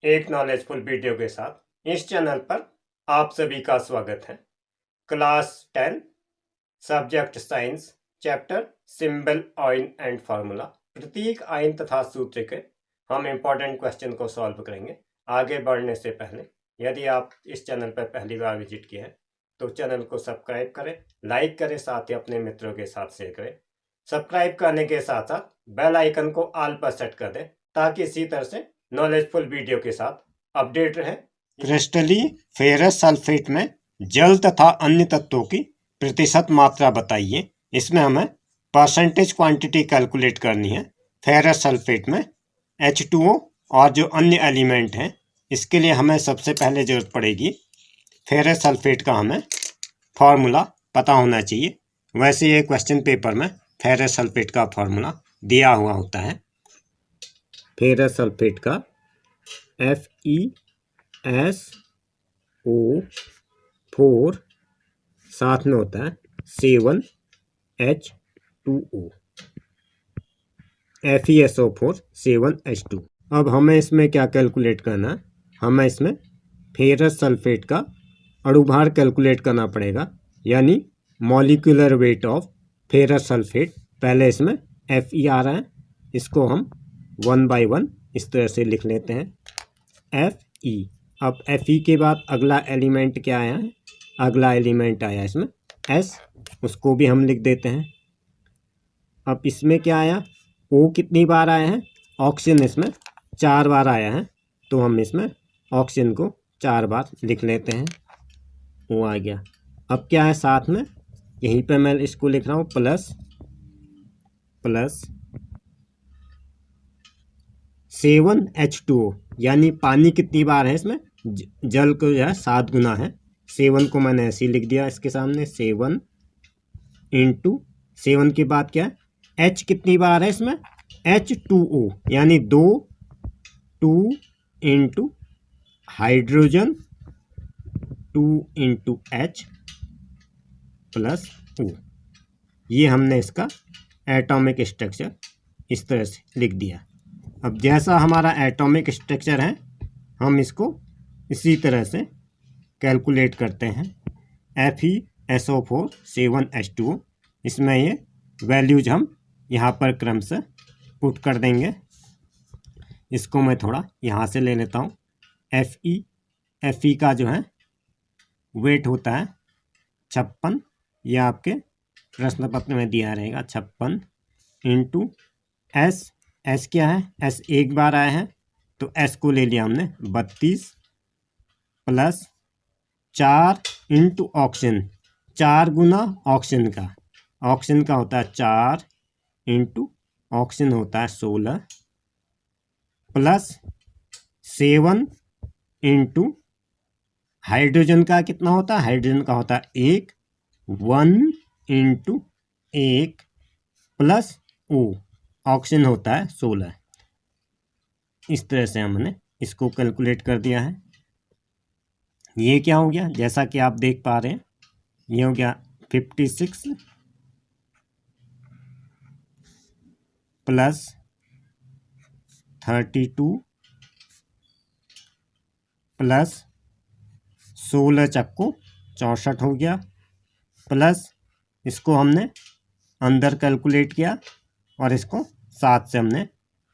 एक knowledgeful video के साथ इस चैनल पर आप सभी का स्वागत है। Class 10 subject science chapter symbol ion and formula प्रतीक आयन तथा सूत्र के हम इम्पोर्टेंट क्वेश्चन को सॉल्व करेंगे। आगे बढ़ने से पहले यदि आप इस चैनल पर पहली बार विजिट किए हैं तो चैनल को सब्सक्राइब करें, लाइक करें, साथ ही अपने मित्रों के साथ शेयर करें। सब्सक्राइब करने के साथ साथ बेल आइकन को ऑल पर सेट कर दें ताकि इसी तरह से नॉलेजफुल वीडियो के साथ अपडेट रहे। क्रिस्टली फेरस सल्फेट में जल तथा अन्य तत्वों की प्रतिशत मात्रा बताइए। इसमें हमें परसेंटेज क्वांटिटी कैलकुलेट करनी है। फेरस सल्फेट में H2O और जो अन्य एलिमेंट हैं इसके लिए हमें सबसे पहले जरूरत पड़ेगी फेरस सल्फेट का हमें फॉर्मूला पता होना चाहिए। वैसे ये क्वेश्चन पेपर में फेरस सल्फेट का फॉर्मूला दिया हुआ होता है। फेरस सल्फेट का FeSO4 साथ में होता है 7H2O। FeSO4 7H2। अब हमें इसमें क्या कैलकुलेट करना है? हमें इसमें फेरस सल्फेट का अणुभार कैलकुलेट करना पड़ेगा, यानी molecular weight of ferrous sulphate. पहले इसमें Fe आ रहा है, इसको हम 1 by 1 इस तरह से लिख लेते हैं Fe। अब Fe के बाद अगला एलिमेंट क्या आया है? अगला एलिमेंट आया इसमें S, उसको भी हम लिख देते हैं। अब इसमें क्या आया? O कितनी बार आया है? ऑक्सीजन इसमें 4 बार आया है, तो हम इसमें ऑक्सीजन को 4 बार लिख लेते हैं। वो आ गया। अब क्या है साथ में? यहीं पे मैं इसको लिख रहा हूँ प्लस 7H2O, यानी पानी कितनी बार है इसमें? जल को जो है 7 गुना है। 7 को मैंने ऐसे ही लिख दिया इसके सामने, 7 इंटू 7 के बाद क्या है? H कितनी बार है इसमें? H2O, यानी 2 into hydrogen 2 into H plus O। ये हमने इसका एटॉमिक स्ट्रक्चर इस तरह से लिख दिया। अब जैसा हमारा एटॉमिक स्ट्रक्चर है हम इसको इसी तरह से कैलकुलेट करते हैं। FeSO4 7H2O, इसमें ये वैल्यूज हम यहाँ पर क्रम से पुट कर देंगे। इसको मैं थोड़ा यहाँ से ले लेता हूँ। Fe का जो है वेट होता है 56, ये आपके प्रश्न पत्र में दिया रहेगा 56 इंटू S क्या है? S एक बार आया है तो S को ले लिया हमने 32 प्लस 4 इंटू ऑक्सीजन, 4 गुना ऑक्सीजन का होता है 4 इंटू ऑक्सीजन होता है 16 प्लस 7 इंटू हाइड्रोजन का कितना होता है? हाइड्रोजन का होता है 1 इंटू 1 प्लस O, ऑक्सीजन होता है 16। इस तरह से हमने इसको कैलकुलेट कर दिया है। ये क्या हो गया? जैसा कि आप देख पा रहे हैं, ये हो गया 56 प्लस 32 प्लस 16 चक्को 64 हो गया, प्लस इसको हमने अंदर कैलकुलेट किया और इसको 7 से हमने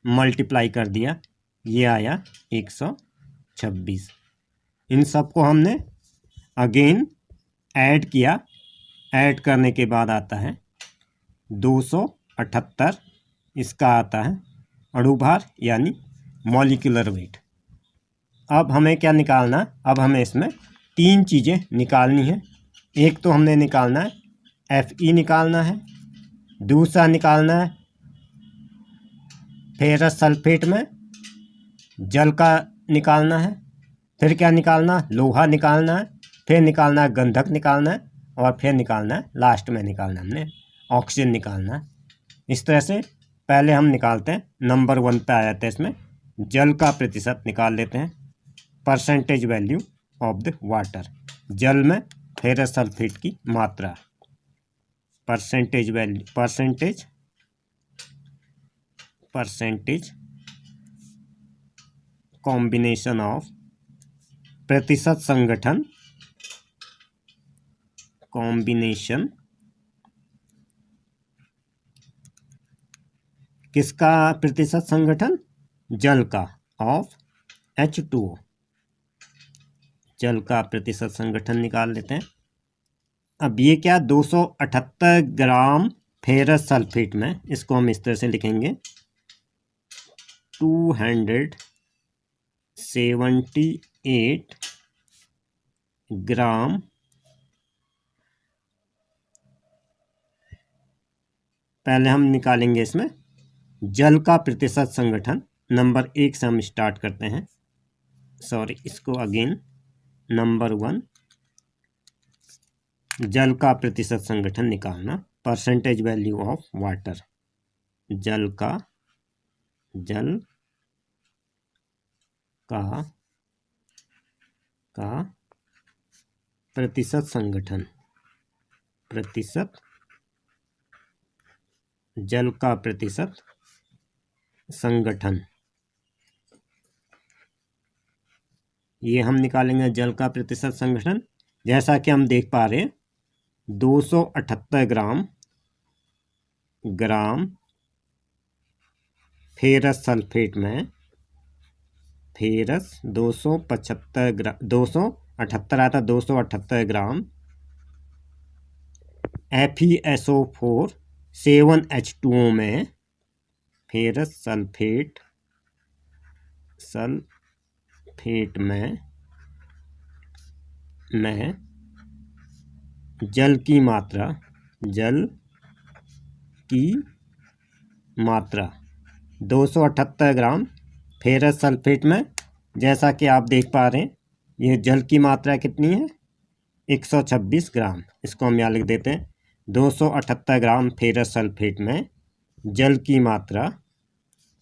मल्टीप्लाई कर दिया, ये आया 126। इन सब को हमने अगेन ऐड किया। ऐड करने के बाद आता है 278, इसका आता है अणुभार यानी मॉलिक्यूलर वेट। अब हमें क्या निकालना? अब हमें इसमें 3 चीज़ें निकालनी है। एक तो हमने निकालना है Fe निकालना है, दूसरा निकालना है फेरस सल्फेट में जल का निकालना है, फिर क्या निकालना? लोहा निकालना है, फिर निकालना है गंधक निकालना है, और फिर निकालना है लास्ट में निकालना हमने ऑक्सीजन निकालना है। इस तरह से पहले हम निकालते हैं। नंबर 1 पे आ जाते हैं, इसमें जल का प्रतिशत निकाल लेते हैं। Percentage value of the water, जल में फेरस सल्फेट की मात्रा। परसेंटेज वैल्यू कॉम्बिनेशन ऑफ प्रतिशत संगठन, कॉम्बिनेशन किसका प्रतिशत संगठन? जल का, ऑफ H2O, जल का प्रतिशत संगठन निकाल लेते हैं। अब ये क्या 278 ग्राम फेरस सल्फेट में, इसको हम इस तरह से लिखेंगे 278 ग्राम पहले हम निकालेंगे इसमें जल का प्रतिशत संगठन। नंबर 1 से हम स्टार्ट करते हैं, सॉरी इसको अगेन नंबर 1, जल का प्रतिशत संगठन निकालना, परसेंटेज वैल्यू ऑफ वाटर, जल का प्रतिशत संगठन, जल का प्रतिशत संगठन, ये हम निकालेंगे जल का प्रतिशत संगठन। जैसा कि हम देख पा रहे हैं 278 ग्राम फेरस सल्फेट में, फेरस 278 आता 278 ग्राम FeSO4 7H2O में, फेरस सल्फेट में जल की मात्रा 278 ग्राम फेरस सल्फेट में, जैसा कि आप देख पा रहे हैं यह जल की मात्रा कितनी है 126 ग्राम। इसको हम यहाँ लिख देते हैं 278 ग्राम फेरस सल्फेट में जल की मात्रा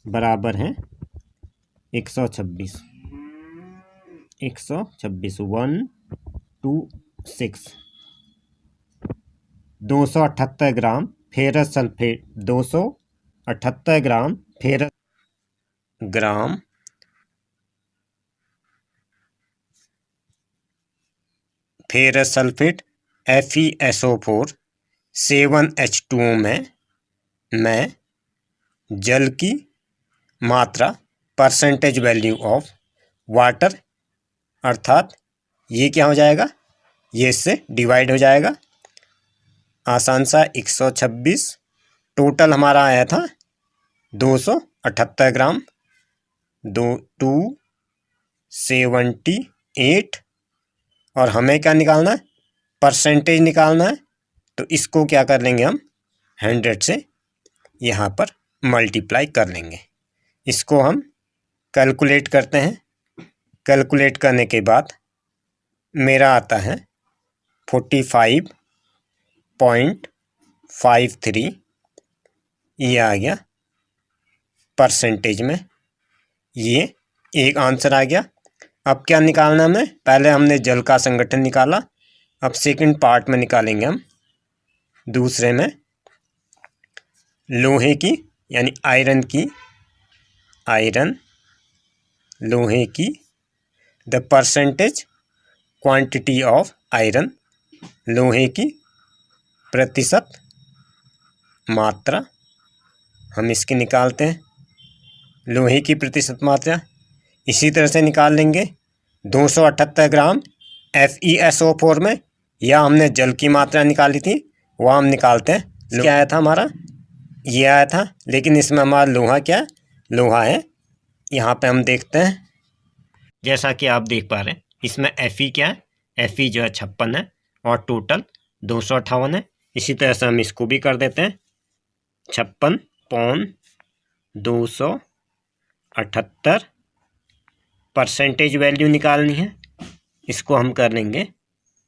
बराबर है 126 126 278 ग्राम फेरस सल्फेट, 278 ग्राम फेरस सल्फेट FeSO4 7H2O में जल की मात्रा, परसेंटेज वैल्यू ऑफ वाटर, अर्थात ये क्या हो जाएगा, ये इससे डिवाइड हो जाएगा, आसान सा 126, टोटल हमारा आया था 278 ग्राम, 278, और हमें क्या निकालना है, परसेंटेज निकालना है। तो इसको क्या कर लेंगे हम 100 से यहाँ पर मल्टीप्लाई कर लेंगे। इसको हम कैलकुलेट करते हैं, कैलकुलेट करने के बाद मेरा आता है 45.53, ये आ गया परसेंटेज में, ये एक आंसर आ गया। अब क्या निकालना हमें, पहले हमने जल का संगठन निकाला, अब सेकंड पार्ट में निकालेंगे हम, दूसरे में लोहे की यानी लोहे की the percentage quantity of iron, लोहे की प्रतिशत मात्रा, हम इसकी निकालते हैं लोहे की प्रतिशत मात्रा। इसी तरह से निकाल लेंगे 278 ग्राम FeSO4 में, या हमने जल की मात्रा निकाली थी वह हम निकालते हैं। क्या आया था हमारा, ये आया था, लेकिन इसमें हमारा लोहा क्या है, लोहा है, यहाँ पे हम देखते हैं, जैसा कि आप देख पा रहे हैं इसमें Fe क्या है, Fe जो है 56 है और टोटल 258 है। इसी तरह से हम इसको भी कर देते हैं 56.278, परसेंटेज वैल्यू निकालनी है, इसको हम कर लेंगे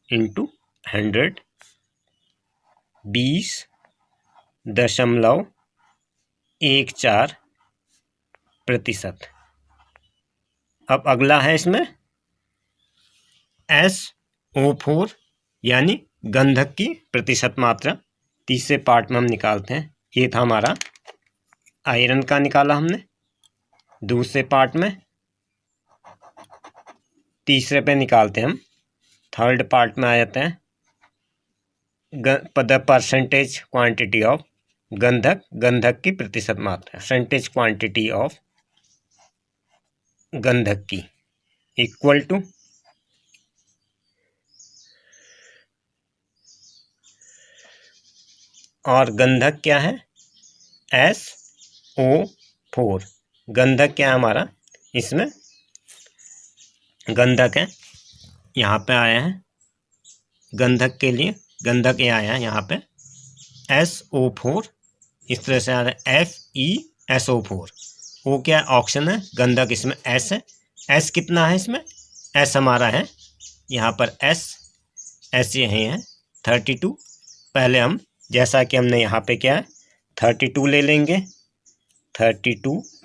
इंटू 100, 20.14%। अब अगला है इसमें SO4 यानी गंधक की प्रतिशत मात्रा, तीसरे पार्ट में हम निकालते हैं। ये था हमारा आयरन का निकाला हमने, दूसरे पार्ट में तीसरे पे निकालते हैं हम, थर्ड पार्ट में आ जाते हैं। द परसेंटेज क्वांटिटी ऑफ गंधक, गंधक की प्रतिशत मात्रा, परसेंटेज क्वांटिटी ऑफ गंधक की इक्वल टू और गंधक क्या है SO4। गंधक क्या है हमारा, इसमें गंधक है, यहाँ पे आया है गंधक के लिए, गंधक ये आया है यहाँ पे SO4, इस तरह से आ रहा है FeSO4। वो क्या ऑक्सीजन है, गंधक इसमें S है, S कितना है इसमें, S हमारा है यहाँ पर S यही है 32। पहले हम जैसा कि हमने यहाँ पे क्या है 32 ले लेंगे, 32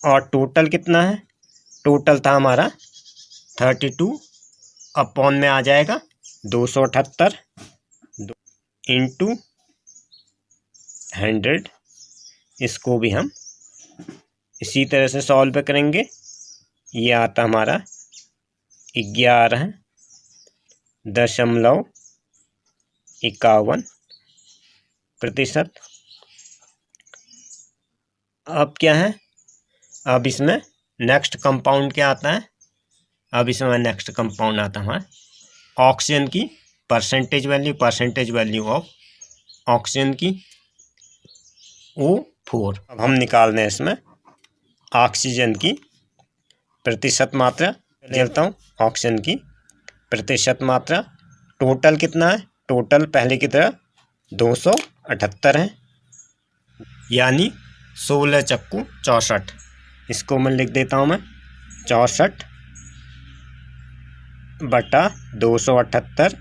और टोटल कितना है, टोटल था हमारा 32 अपॉन में आ जाएगा 278 इंटू 100। इसको भी हम इसी तरह से सॉल्व करेंगे। ये आता हमारा 11.51%। अब क्या है, अब इसमें नेक्स्ट कंपाउंड क्या आता है, अब इसमें नेक्स्ट कंपाउंड आता है हमारा ऑक्सीजन की परसेंटेज वैल्यू ऑफ ऑक्सीजन की O4। अब हम निकाल रहे हैं इसमें ऑक्सीजन की प्रतिशत मात्रा, लेता हूँ ऑक्सीजन की प्रतिशत मात्रा। टोटल कितना है, टोटल पहले की तरह 278 है, यानी 16 चक्कू 64। इसको मैं लिख देता हूँ मैं 64/278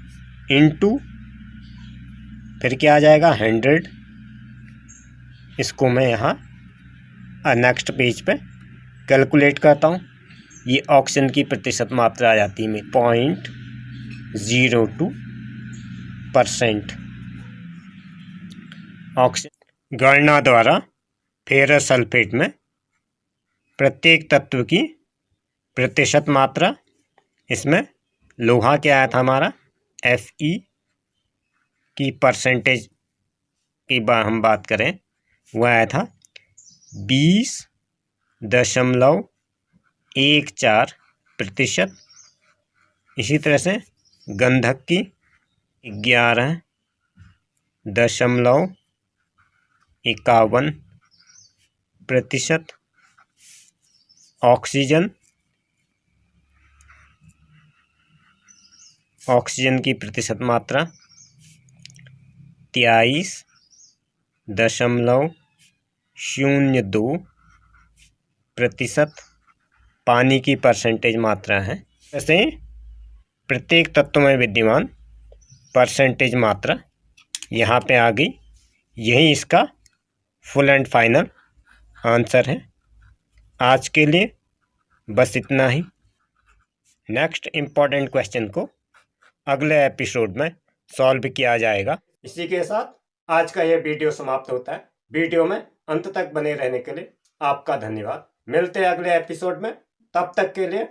इंटू फिर क्या आ जाएगा 100। इसको मैं यहाँ नेक्स्ट पेज पे कैलकुलेट करता हूँ। ये ऑक्सीजन की प्रतिशत मात्रा आ जाती है 0.02%। ऑक्सीजन गणना द्वारा फेरस सल्फेट में प्रत्येक तत्व की प्रतिशत मात्रा, इसमें लोहा क्या आया था हमारा Fe की परसेंटेज की हम बात करें, वह आया था 20.14%। इसी तरह से गंधक की 11.51%। ऑक्सीजन की प्रतिशत मात्रा 23.02%। पानी की परसेंटेज मात्रा है। जैसे प्रत्येक तत्व में विद्यमान परसेंटेज मात्रा यहाँ पे आ गई। यही इसका फुल एंड फाइनल आंसर है। आज के लिए बस इतना ही। नेक्स्ट इम्पॉर्टेंट क्वेश्चन को अगले एपिसोड में सॉल्व किया जाएगा। इसी के साथ आज का यह वीडियो समाप्त होता है। वीडियो में अंत तक बने रहने के लिए आपका धन्यवाद। मिलते हैं अगले एपिसोड में, तब तक के लिए